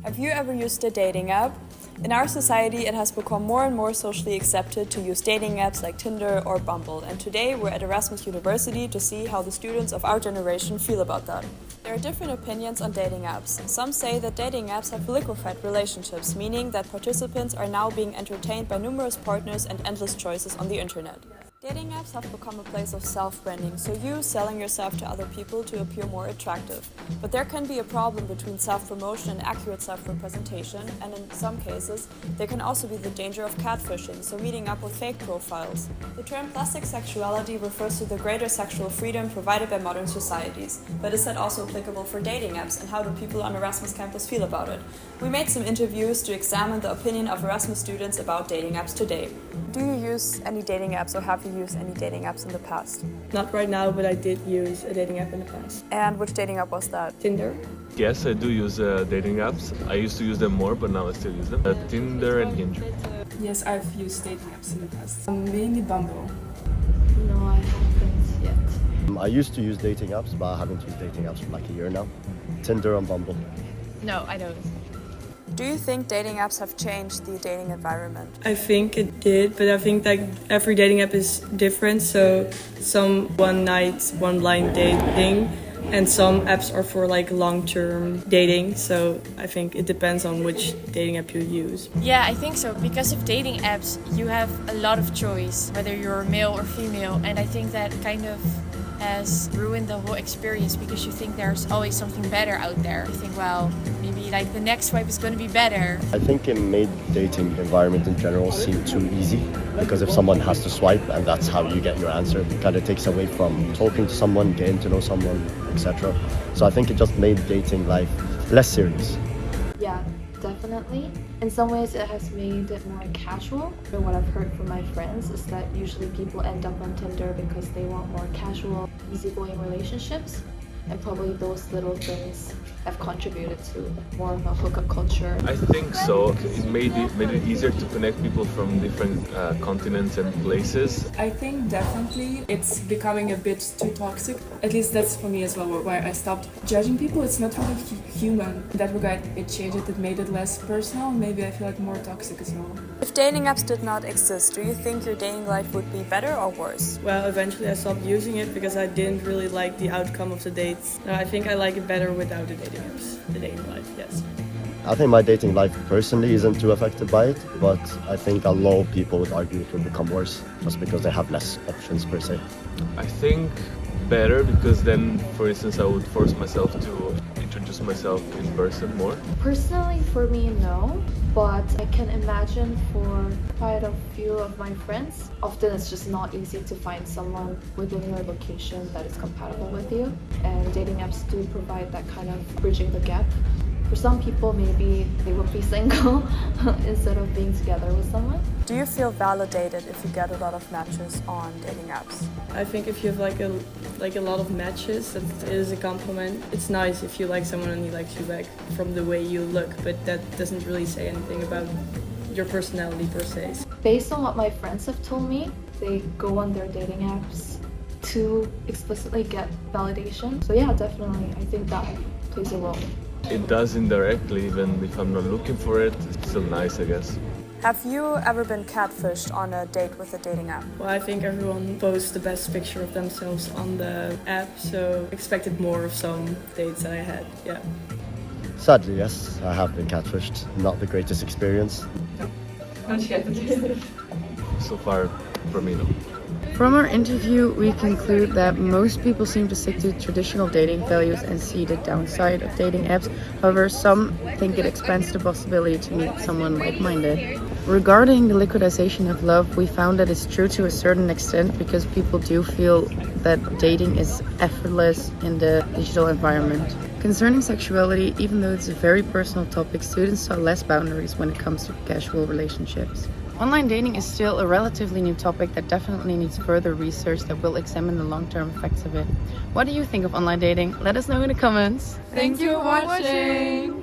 Have you ever used a dating app? In our society, it has become more and more socially accepted to use dating apps like Tinder or Bumble, and today we're at Erasmus University to see how the students of our generation feel about that. There are different opinions on dating apps. Some say that dating apps have liquefied relationships, meaning that participants are now being entertained by numerous partners and endless choices on the internet. Dating apps have become a place of self-branding, so you selling yourself to other people to appear more attractive. But there can be a problem between self-promotion and accurate self-representation, and in some cases, there can also be the danger of catfishing, so meeting up with fake profiles. The term plastic sexuality refers to the greater sexual freedom provided by modern societies. But is that also applicable for dating apps, and how do people on Erasmus campus feel about it? We made some interviews to examine the opinion of Erasmus students about dating apps today. Do you use any dating apps, or have you used any dating apps in the past? Not right now, but I did use a dating app in the past. And which dating app was that? Tinder. Yes, I do use dating apps. I used to use them more, but now I still use them. Tinder and Hinge. Yes, I've used dating apps in the past. Mainly Bumble. No, I haven't yet. I used to use dating apps, but I haven't used dating apps for like a year now. Tinder and Bumble. No, I don't. Do you think dating apps have changed the dating environment? I think it did, but I think that every dating app is different. So some one night, one blind date thing, and some apps are for like long-term dating. So I think it depends on which dating app you use. Yeah, I think so. Because of dating apps, you have a lot of choice, whether you're male or female. And I think that kind of has ruined the whole experience because you think there's always something better out there. You think, well, maybe like the next swipe is going to be better. I think it made dating environment in general seem too easy, because if someone has to swipe and that's how you get your answer, it kind of takes away from talking to someone, getting to know someone, etc. So I think it just made dating life less serious. Yeah, definitely. In some ways it has made it more casual. And what I've heard from my friends is that usually people end up on Tinder because they want more casual, easygoing relationships. And probably those little things have contributed to more of a hookup culture. I think so. It made it easier to connect people from different continents and places. I think definitely it's becoming a bit too toxic. At least that's for me as well, where I stopped judging people. It's not really human. In that regard, it changed it. It made it less personal. Maybe I feel like more toxic as well. If dating apps did not exist, do you think your dating life would be better or worse? Well, eventually I stopped using it because I didn't really like the outcome of the dates. No, I think I like it better without the dating apps, the dating life, yes. I think my dating life personally isn't too affected by it, but I think a lot of people would argue it will become worse just because they have less options per se. I think better because then, for instance, I would force myself to introduce myself in person more. Personally, for me, no. But I can imagine for quite a few of my friends, often it's just not easy to find someone within your location that is compatible with you. And dating apps do provide that kind of bridging the gap. For some people, maybe they would be single instead of being together with someone. Do you feel validated if you get a lot of matches on dating apps? I think if you have like a lot of matches, that is a compliment. It's nice if you like someone and he likes you back from the way you look, but that doesn't really say anything about your personality per se. Based on what my friends have told me, they go on their dating apps to explicitly get validation. So yeah, definitely, I think that plays a role. It does indirectly, even if I'm not looking for it. It's still nice, I guess. Have you ever been catfished on a date with a dating app? Well, I think everyone posts the best picture of themselves on the app, so expected more of some dates that I had, yeah. Sadly, yes, I have been catfished. Not the greatest experience. So far, for me, no. From our interview, we conclude that most people seem to stick to traditional dating values and see the downside of dating apps. However, some think it expands the possibility to meet someone like-minded. Regarding the liquidization of love, we found that it's true to a certain extent because people do feel that dating is effortless in the digital environment. Concerning sexuality, even though it's a very personal topic, students saw less boundaries when it comes to casual relationships. Online dating is still a relatively new topic that definitely needs further research that will examine the long-term effects of it. What do you think of online dating? Let us know in the comments. Thank you for watching!